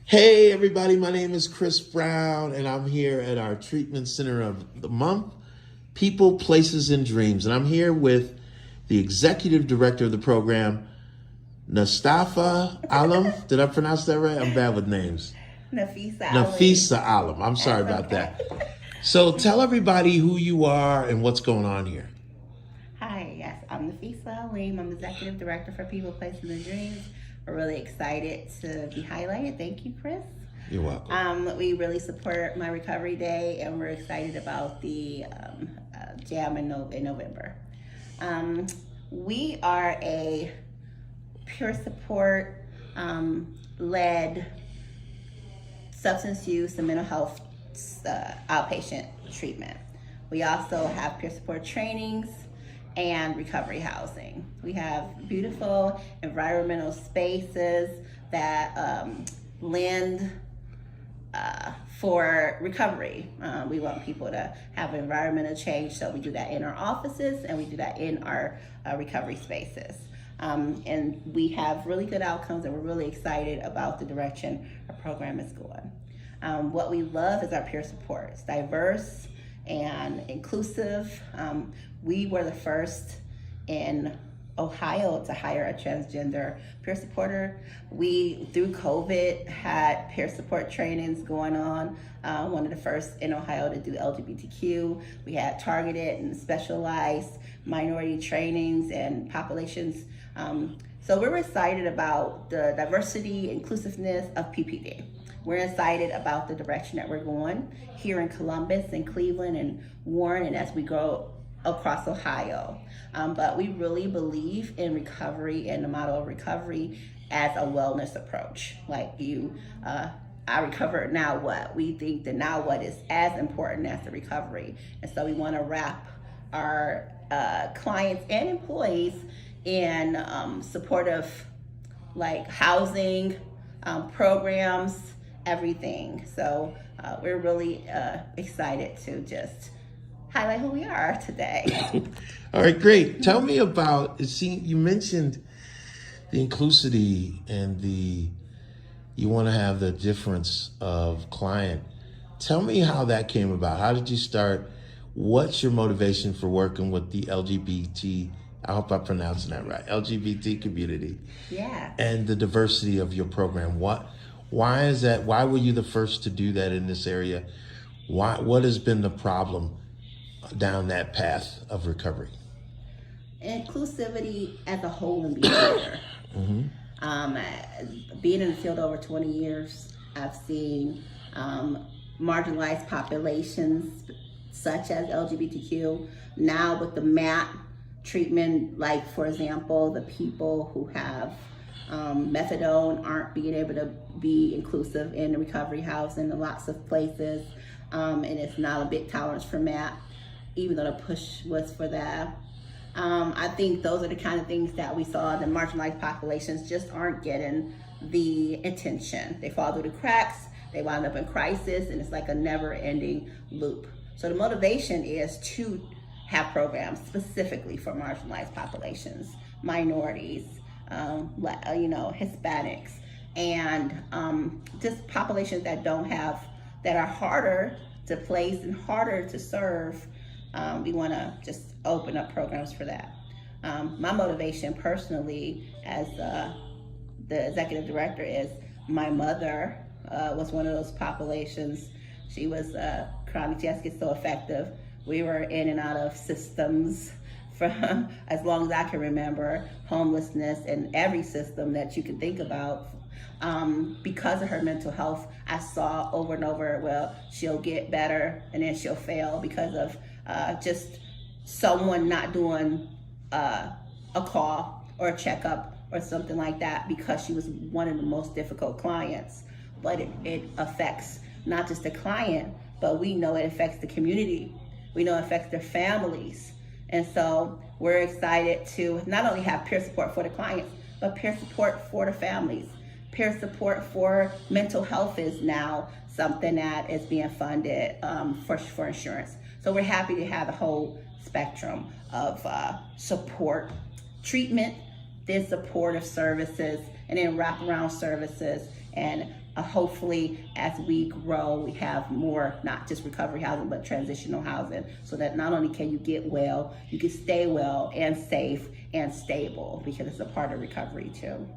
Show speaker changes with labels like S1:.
S1: Hey everybody, my name is Chris Browne and I'm here at our treatment center of the month, People, Places, and Dreams. And I'm here with the Executive Director of the program, Nafisah Alim. Did I pronounce that right? I'm bad with names.
S2: Nafisah Alim.
S1: Nafisah Alim. I'm sorry about that. So tell everybody who you are and what's going on here.
S2: Hi, yes, I'm Nafisah Alim. I'm Executive Director for People, Places, and Dreams. We're really excited to be highlighted. Thank you, Chris.
S1: You're welcome.
S2: We really support My Recovery Day, and we're excited about the jam in November. We are a peer support led substance use and mental health outpatient treatment. We also have peer support trainings and recovery housing. We have beautiful environmental spaces that lend for recovery. We want people to have environmental change, so we do that in our offices and we do that in our recovery spaces. And we have really good outcomes, and we're really excited about the direction our program is going. What we love is our peer support. It's diverse and inclusive. We were the first in Ohio to hire a transgender peer supporter. We, through COVID, had peer support trainings going on. One of the first in Ohio to do LGBTQ. We had targeted and specialized minority trainings and populations. So we're excited about the diversity, inclusiveness of PPD. We're excited about the direction that we're going here in Columbus and Cleveland and Warren, and as we grow across Ohio. But we really believe in recovery and the model of recovery as a wellness approach. Like I recovered, now what? We think that now what is as important as the recovery. And so we want to wrap our clients and employees in supportive, like housing, programs, everything. So we're really excited to just highlight who we are today.
S1: All right, great. Tell me about, you mentioned the inclusivity and you want to have the difference of client. Tell me how that came about. How did you start? What's your motivation for working with the LGBT, I hope I'm pronouncing that right, LGBT community?
S2: Yeah.
S1: And the diversity of your program. Why is that? Why were you the first to do that in this area? What has been the problem down that path of recovery?
S2: Inclusivity as a whole and behavior. Being in the field over 20 years, I've seen marginalized populations such as LGBTQ. Now with the MAT treatment, like for example, the people who have methadone aren't being able to be inclusive in the recovery house in lots of places, and it's not a big tolerance for MAT, even though the push was for that. I think those are the kind of things that we saw. The marginalized populations just aren't getting the attention. They fall through the cracks, they wind up in crisis, and it's like a never-ending loop. So the motivation is to have programs specifically for marginalized populations, minorities, Hispanics, and just populations that that are harder to place and harder to serve. We want to just open up programs for that. My motivation personally as the executive director is my mother was one of those populations. She was chronic schizoaffective. We were in and out of systems from as long as I can remember, homelessness and every system that you can think about. Because of her mental health, I saw over and over, well, she'll get better and then she'll fail because of just someone not doing a call or a checkup or something like that, because she was one of the most difficult clients. But it affects not just the client, but we know it affects the community. We know it affects their families. And so we're excited to not only have peer support for the clients, but peer support for the families. Peer support for mental health is now something that is being funded for insurance. So we're happy to have the whole spectrum of support, treatment, then supportive services, and then wraparound services, and hopefully as we grow, we have more, not just recovery housing, but transitional housing, so that not only can you get well, you can stay well and safe and stable, because it's a part of recovery too.